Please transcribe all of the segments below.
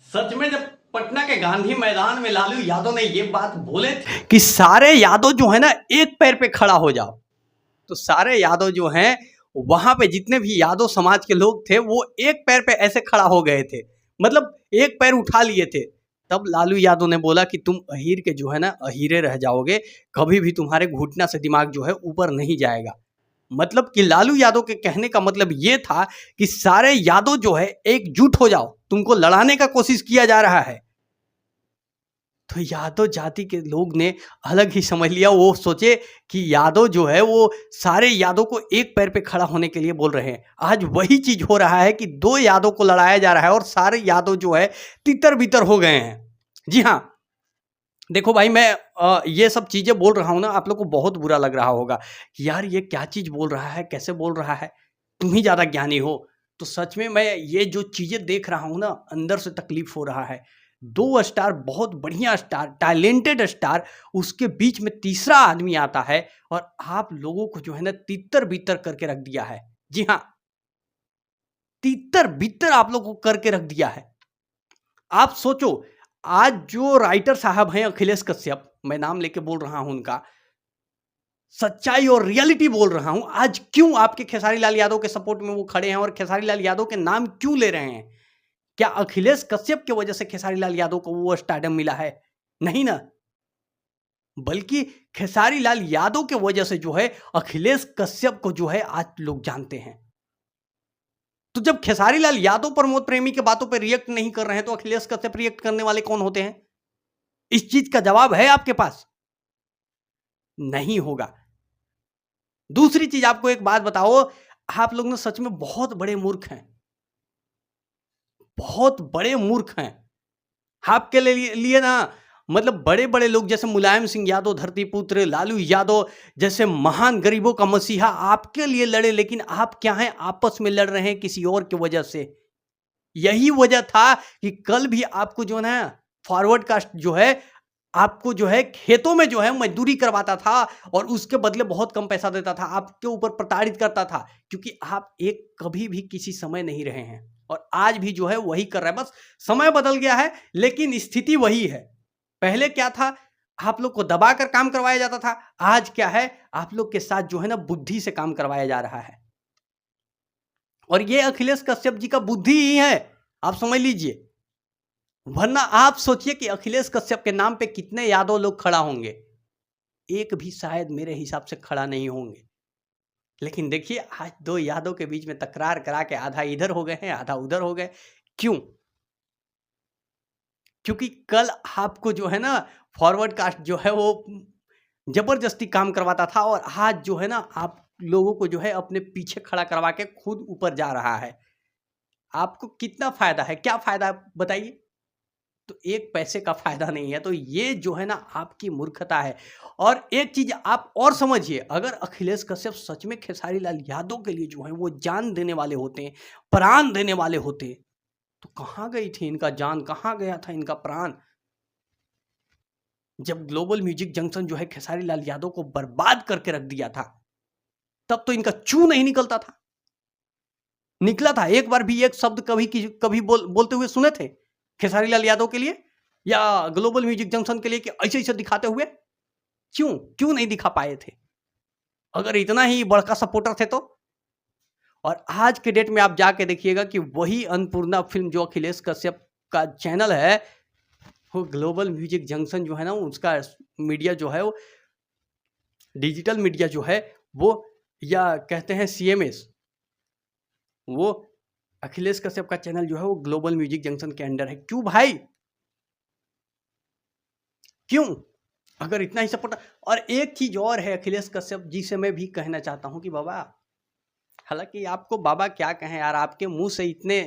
सच में जब पटना के गांधी मैदान में लालू यादव ने ये बात बोले थे कि सारे यादव जो है ना एक पैर पे खड़ा हो जाओ, तो सारे यादव जो हैं वहां पे जितने भी यादव समाज के लोग थे वो एक पैर पे ऐसे खड़ा हो गए थे, मतलब एक पैर उठा लिए थे। तब लालू यादव ने बोला कि तुम अहीर के जो है ना अहीरे रह जाओगे, कभी भी तुम्हारे घुटना से दिमाग जो है ऊपर नहीं जाएगा। मतलब कि लालू यादव के कहने का मतलब ये था कि सारे यादव जो है एकजुट हो जाओ, तुमको लड़ाने का कोशिश किया जा रहा है। तो यादव जाति के लोग ने अलग ही समझ लिया, वो सोचे कि यादव जो है वो सारे यादव को एक पैर पे खड़ा होने के लिए बोल रहे हैं। आज वही चीज हो रहा है कि दो यादव को लड़ाया जा रहा है और सारे यादव जो है तितर बितर हो गए हैं। जी हाँ, देखो भाई, मैं ये सब चीजें बोल रहा हूं ना, आप लोग को बहुत बुरा लग रहा होगा कि यार ये क्या चीज बोल रहा है, कैसे बोल रहा है, तुम ही ज्यादा ज्ञानी हो। तो सच में मैं ये जो चीजें देख रहा हूं ना, अंदर से तकलीफ हो रहा है। दो स्टार, बहुत बढ़िया स्टार, टैलेंटेड स्टार, उसके बीच में तीसरा आदमी आता है और आप लोगों को जो है ना तितर बितर करके रख दिया है। जी हाँ, तितर बितर आप लोगों को करके रख दिया है। आप सोचो, आज जो राइटर साहब हैं अखिलेश कश्यप, मैं नाम लेके बोल रहा हूं उनका, सच्चाई और रियलिटी बोल रहा हूं, आज क्यों आपके खेसारी लाल यादव के सपोर्ट में वो खड़े हैं और खेसारी लाल यादव के नाम क्यों ले रहे हैं? क्या अखिलेश कश्यप की वजह से खेसारी लाल यादव को वो स्टारडम मिला है? नहीं ना, बल्कि खेसारी लाल यादव की वजह से जो है अखिलेश कश्यप को जो है आज लोग जानते हैं। तो जब खेसारी लाल यादव प्रमोद प्रेमी की बातों पर रिएक्ट नहीं कर रहे हैं तो अखिलेश कश्यप रिएक्ट करने वाले कौन होते हैं? इस चीज का जवाब है आपके पास? नहीं होगा। दूसरी चीज, आपको एक बात बताओ, आप लोग ना सच में बहुत बड़े मूर्ख हैं, बहुत बड़े मूर्ख हैं। आपके लिए ना, मतलब बड़े बड़े लोग जैसे मुलायम सिंह यादव, धरती पुत्र, लालू यादव जैसे महान गरीबों का मसीहा आपके लिए लड़े, लेकिन आप क्या हैं, आपस में लड़ रहे हैं किसी और की वजह से। यही वजह था कि कल भी आपको जो है ना फॉरवर्ड कास्ट जो है, आपको जो है खेतों में जो है मजदूरी करवाता था और उसके बदले बहुत कम पैसा देता था, आपके ऊपर प्रताड़ित करता था, क्योंकि आप एक कभी भी किसी समय नहीं रहे हैं और आज भी जो है वही कर रहा है। बस समय बदल गया है लेकिन स्थिति वही है। पहले क्या था, आप लोग को दबाकर काम करवाया जाता था, आज क्या है, आप लोग के साथ जो है ना बुद्धि से काम करवाया जा रहा है। और ये अखिलेश कश्यप जी का बुद्धि ही है, आप समझ लीजिए। वरना आप सोचिए कि अखिलेश कश्यप के नाम पे कितने यादव लोग खड़ा होंगे, एक भी शायद मेरे हिसाब से खड़ा नहीं होंगे। लेकिन देखिए, आज दो यादव के बीच में तकरार करा के आधा इधर हो गए हैं, आधा उधर हो गए। क्यों? क्योंकि कल आपको जो है ना फॉरवर्ड कास्ट जो है वो जबरदस्ती काम करवाता था और आज जो है ना आप लोगों को जो है अपने पीछे खड़ा करवा के खुद ऊपर जा रहा है। आपको कितना फायदा है, क्या फायदा बताइए? तो एक पैसे का फायदा नहीं है। तो ये जो है ना आपकी मूर्खता है। और एक चीज आप और समझिए, अगर अखिलेश कश्यप सच में खेसारी लाल यादव के लिए जो है वो जान देने वाले होते, प्राण देने वाले होते, तो कहां गई थी इनका जान, कहां गया था इनका प्राण? जब ग्लोबल म्यूजिक जंक्शन जो है खेसारी लाल यादव को बर्बाद करके रख दिया था, तब तो इनका चू नहीं निकलता था। निकला था? एक बार भी एक शब्द कभी बोलते हुए सुने थे खेसारी लाल यादव के लिए या ग्लोबल म्यूजिक जंक्शन के लिए कि ऐसे ऐसे दिखाते हुए? क्यों क्यों नहीं दिखा पाए थे, अगर इतना ही बड़का सपोर्टर थे तो? और आज के डेट में आप जाके देखिएगा कि वही अन्नपूर्णा फिल्म जो अखिलेश कश्यप का चैनल है, वो ग्लोबल म्यूजिक जंक्शन जो है ना, उसका मीडिया जो है वो डिजिटल मीडिया जो है वो, या कहते हैं सीएमएस, वो अखिलेश कश्यप का चैनल जो है वो ग्लोबल म्यूजिक जंक्शन के अंडर है। क्यों भाई, क्यों? अगर इतना ही सपोर्ट। और एक चीज और है अखिलेश कश्यप जी से मैं भी कहना चाहता हूं कि बाबा, हालांकि आपको बाबा क्या कहें यार, आपके मुंह से इतने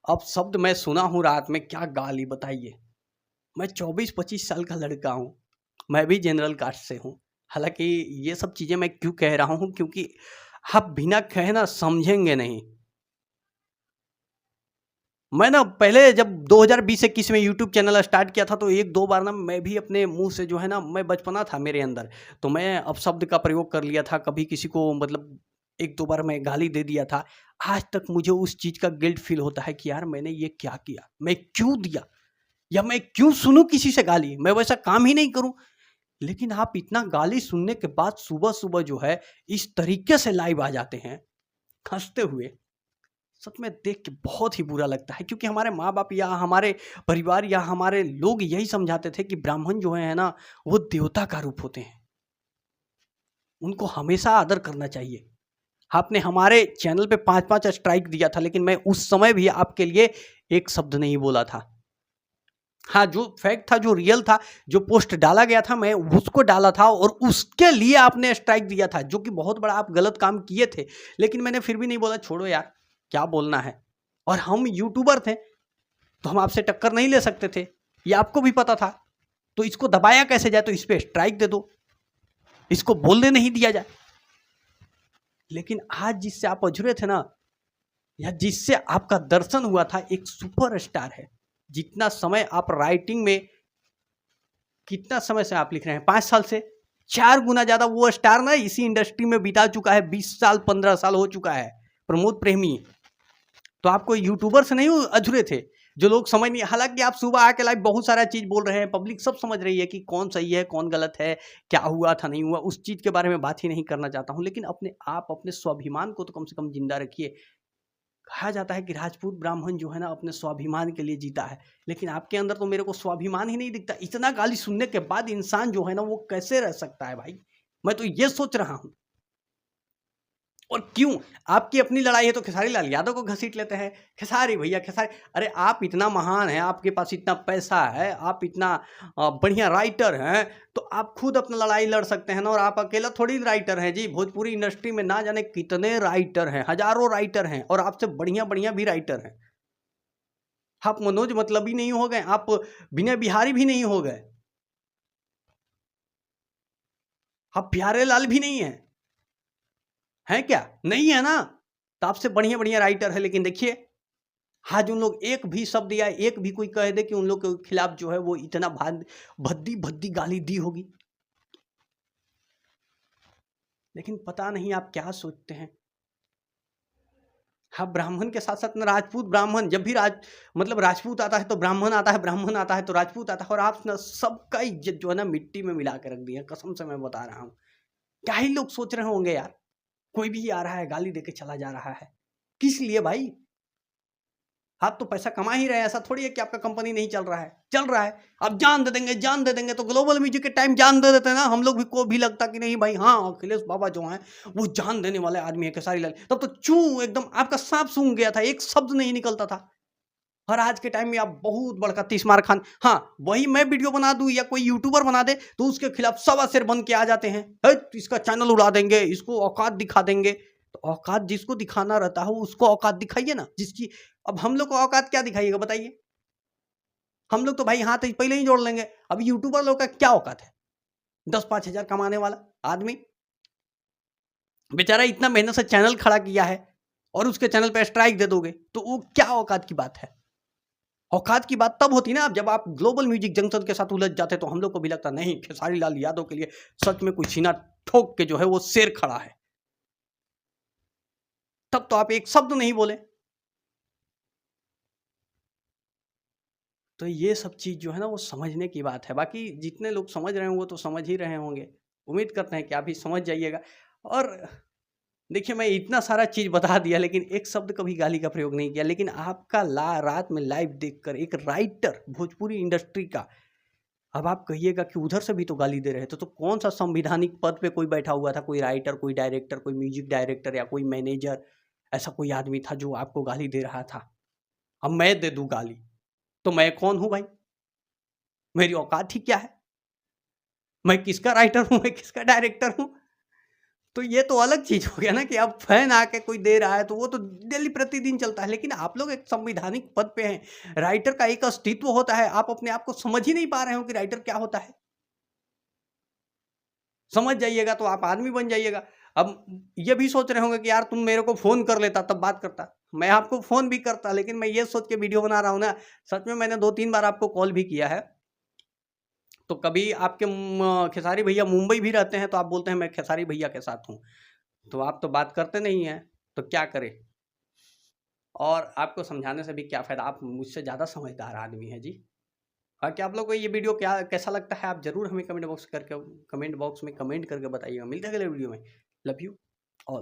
अब शब्द मैं सुना हूं रात में, क्या गाली बताइए। मैं 24-25 साल का लड़का हूं, मैं भी जनरल कास्ट से हूं। हालांकि ये सब चीजें मैं क्यों कह रहा हूं, क्योंकि आप बिना कहे ना समझेंगे नहीं। मैं ना पहले जब 2020-21 में यूट्यूब चैनल स्टार्ट किया था तो एक दो बार ना मैं भी अपने मुंह से जो है ना, मैं बचपना था मेरे अंदर, तो मैं अपशब्द का प्रयोग कर लिया था, कभी किसी को मतलब एक दो बार मैं गाली दे दिया था। आज तक मुझे उस चीज़ का गिल्ट फील होता है कि यार मैंने ये क्या किया, मैं क्यों दिया। या मैं क्यों सुनूं किसी से गाली, मैं वैसा काम ही नहीं करूं। लेकिन आप इतना गाली सुनने के बाद सुबह सुबह जो है इस तरीके से लाइव आ जाते हैं हंसते हुए, सच में देख के बहुत ही बुरा लगता है। क्योंकि हमारे माँ बाप या हमारे परिवार या हमारे लोग यही समझाते थे कि ब्राह्मण जो है ना वो देवता का रूप होते हैं, उनको हमेशा आदर करना चाहिए। आपने हमारे चैनल पे 5-5 स्ट्राइक दिया था, लेकिन मैं उस समय भी आपके लिए एक शब्द नहीं बोला था। हाँ, जो फैक्ट था, जो रियल था, जो पोस्ट डाला गया था, मैं उसको डाला था और उसके लिए आपने स्ट्राइक दिया था, जो कि बहुत बड़ा आप गलत काम किए थे। लेकिन मैंने फिर भी नहीं बोला, छोड़ो यार क्या बोलना है। और हम यूट्यूबर थे तो हम आपसे टक्कर नहीं ले सकते थे, ये आपको भी पता था। तो इसको दबाया कैसे जाए, तो इस पे स्ट्राइक दे दो, इसको बोलने नहीं दिया जाए। लेकिन आज जिससे आप अझुरे थे ना, या जिससे आपका दर्शन हुआ था, एक सुपरस्टार है। जितना समय आप राइटिंग में, कितना समय से आप लिख रहे हैं, 5 साल से 4 गुना ज्यादा वो स्टार ना इसी इंडस्ट्री में बिता चुका है। 20 साल 15 साल हो चुका है प्रमोद प्रेमी। तो आप कोई यूट्यूबर से नहीं अधूरे थे जो लोग समझ नहीं। हालांकि आप सुबह आके लाइव बहुत सारा चीज बोल रहे हैं, पब्लिक सब समझ रही है कि कौन सही है कौन गलत है, क्या हुआ था नहीं हुआ, उस चीज के बारे में बात ही नहीं करना चाहता हूं। लेकिन अपने आप अपने स्वाभिमान को तो कम से कम जिंदा रखिए। कहा जाता है कि राजपूत ब्राह्मण जो है ना अपने स्वाभिमान के लिए जीता है, लेकिन आपके अंदर तो मेरे को स्वाभिमान ही नहीं दिखता। इतना गाली सुनने के बाद इंसान जो है ना वो कैसे रह सकता है भाई, मैं तो ये सोच रहा हूं। और क्यों, आपकी अपनी लड़ाई है तो खेसारी लाल यादव को घसीट लेते हैं, खेसारी भैया खेसारी। अरे आप इतना महान हैं, आपके पास इतना पैसा है, आप इतना बढ़िया राइटर हैं, तो आप खुद अपना लड़ाई लड़ सकते हैं ना। और आप अकेला थोड़ी राइटर हैं जी, भोजपुरी इंडस्ट्री में ना जाने कितने राइटर हैं, हजारों राइटर हैं, और आपसे बढ़िया बढ़िया भी राइटर हैं। आप मनोज मतलबी नहीं हो गए, आप विनय बिहारी भी नहीं हो गए, आप प्यारे लाल भी नहीं है, हैं क्या, नहीं है ना। तो आपसे बढ़िया बढ़िया राइटर है। लेकिन देखिए आज उन लोग एक भी शब्द या एक भी कोई कह दे कि उन लोग के खिलाफ जो है वो इतना भद्दी भद्दी गाली दी होगी, लेकिन पता नहीं आप क्या सोचते हैं। हाँ, ब्राह्मण के साथ साथ ना राजपूत ब्राह्मण, जब भी मतलब राजपूत आता है तो ब्राह्मण आता है, ब्राह्मण आता है तो राजपूत आता है, और आप ना सबका इज्जत जो है ना मिट्टी में मिला के रख दिया, कसम से मैं बता रहा हूँ। क्या ही लोग सोच रहे होंगे यार, कोई भी आ रहा है गाली देके चला जा रहा है, किस लिए भाई। आप तो पैसा कमा ही रहे हैं, ऐसा थोड़ी है कि आपका कंपनी नहीं चल रहा है, चल रहा है। आप जान दे देंगे, जान दे देंगे, तो ग्लोबल म्यूजिक के टाइम जान दे देते हैं ना, हम लोग भी को भी लगता कि नहीं भाई, हाँ अखिलेश बाबा जो हैं वो जान देने वाले आदमी है खेसारी लाल, तब तो चू एकदम आपका सांप सूंघ गया था, एक शब्द नहीं निकलता था। और आज के टाइम में आप बहुत बड़का तीसमार खान, हाँ वही मैं वीडियो बना दूं या कोई यूट्यूबर बना दे तो उसके खिलाफ सवा सिर बन के आ जाते हैं, इसका चैनल उड़ा देंगे, इसको औकात दिखा देंगे। तो औकात जिसको दिखाना रहता है उसको औकात दिखाइए ना, जिसकी। अब हम लोग को औकात क्या दिखाइएगा बताइए, हम लोग तो भाई हाथ पहले ही जोड़ लेंगे। अब यूट्यूबर लोग का क्या औकात है, 10-5 हजार कमाने वाला आदमी बेचारा इतना मेहनत से चैनल खड़ा किया है और उसके चैनल पे स्ट्राइक दे दोगे तो वो क्या औकात की बात है। औकात की बात तब होती ना जब आप ग्लोबल म्यूजिक जंक्शन के साथ उलझ जाते, तो हम लोग को भी लगता नहीं खेसारी लाल यादव के लिए सच में कोई सीना ठोक के जो है वो शेर खड़ा है। तब तो आप एक शब्द नहीं बोले। तो ये सब चीज जो है ना वो समझने की बात है। बाकी जितने लोग समझ रहे हैं वो तो समझ ही रहे होंगे, उम्मीद करते हैं कि आप भी समझ जाइएगा। और देखिए मैं इतना सारा चीज बता दिया लेकिन एक शब्द कभी गाली का प्रयोग नहीं किया। लेकिन आपका रात में लाइव देखकर एक राइटर भोजपुरी इंडस्ट्री का, अब आप कहिएगा कि उधर से भी तो गाली दे रहे थे, तो कौन सा संविधानिक पद पे कोई बैठा हुआ था, कोई राइटर, कोई डायरेक्टर, कोई म्यूजिक डायरेक्टर या कोई मैनेजर, ऐसा कोई आदमी था जो आपको गाली दे रहा था। अब मैं दे दूं गाली तो मैं कौन हूं भाई, मेरी औकात ही क्या है, मैं किसका राइटर हूं, मैं किसका डायरेक्टर हूं। तो ये तो अलग चीज हो गया ना कि अब फैन आके कोई दे रहा है तो वो तो डेली प्रतिदिन चलता है। लेकिन आप लोग एक संवैधानिक पद पे हैं, राइटर का एक अस्तित्व होता है, आप अपने आप को समझ ही नहीं पा रहे हो कि राइटर क्या होता है। समझ जाइएगा तो आप आदमी बन जाइएगा। अब ये भी सोच रहे होंगे कि यार तुम मेरे को फोन कर लेता तब बात करता, मैं आपको फोन भी करता, लेकिन मैं ये सोच के वीडियो बना रहा हूं ना। सच में मैंने 2-3 बार आपको कॉल भी किया है। तो कभी आपके खेसारी भैया मुंबई भी रहते हैं तो आप बोलते हैं मैं खेसारी भैया के साथ हूँ, तो आप तो बात करते नहीं हैं, तो क्या करें। और आपको समझाने से भी क्या फ़ायदा, आप मुझसे ज़्यादा समझदार आदमी हैं जी। बाकी आप लोग को ये वीडियो क्या कैसा लगता है आप जरूर हमें कमेंट बॉक्स में कमेंट करके बताइएगा। मिलते हैं अगले वीडियो में। Love you all.